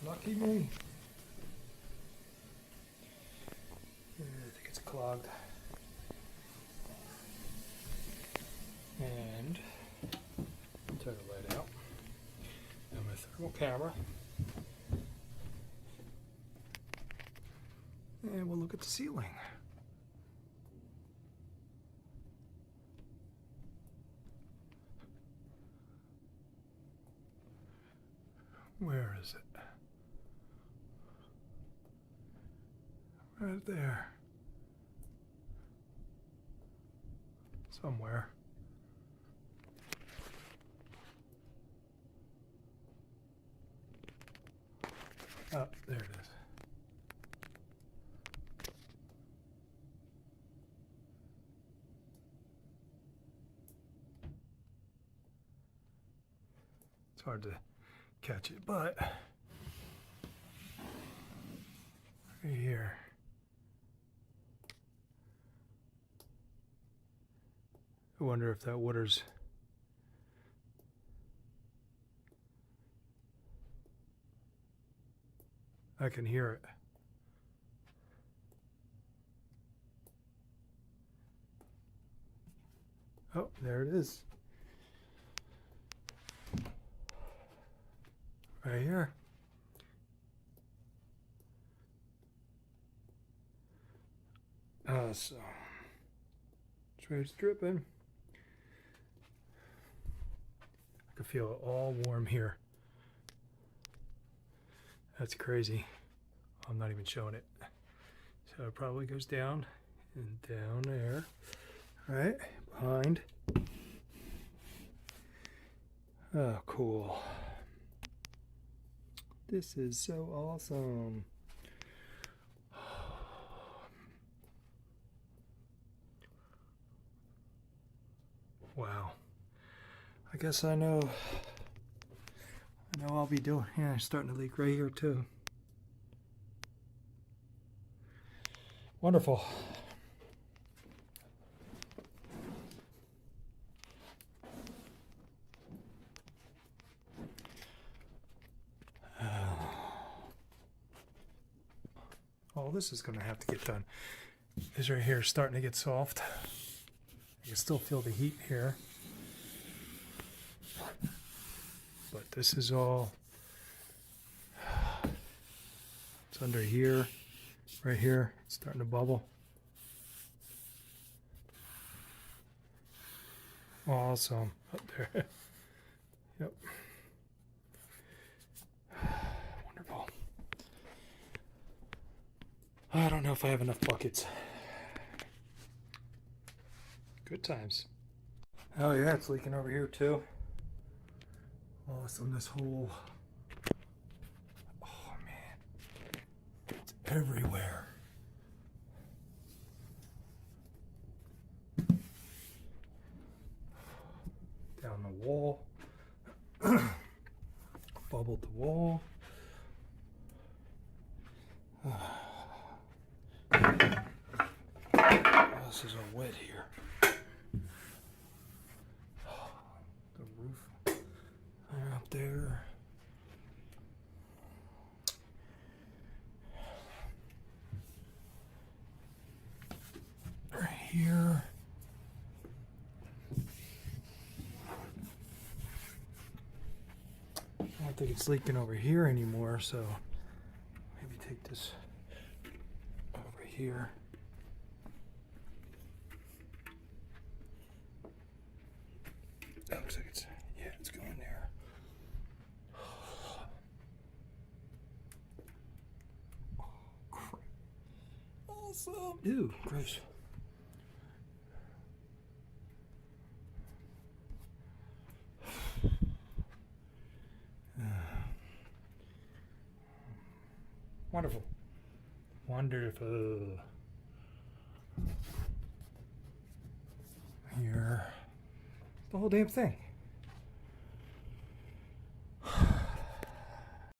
Lucky me. I think it's clogged. And turn the light out. And my thermal camera. And we'll look at the ceiling. Where is it? Right there. Somewhere. Oh, there it is. It's hard to catch it, but right here. I wonder if that water's I can hear it. Oh, there it is. Right here. So it's dripping. I can feel it all warm here. That's crazy. I'm not even showing it. So it probably goes down and down there. Right behind. Oh, cool. This is so awesome. Wow. I guess I know I'll be doing, yeah, it's starting to leak right here too. Wonderful. All this is going to have to get done. This right here is starting to get soft. You can still feel the heat here. But this is all, it's under here, right here, it's starting to bubble. Awesome, up there. Yep. Wonderful. I don't know if I have enough buckets. Good times. Oh yeah, it's leaking over here too. Awesome, this whole, oh man, it's everywhere. Down the wall, bubbled the wall. This is all wet here. The roof. Up there. Right here. I don't think it's leaking over here anymore, so maybe take this over here. That looks like it's, yeah, it's going there. Oh, crap. Awesome. Ew, gross. Wonderful. Wonderful. Here. The whole damn thing.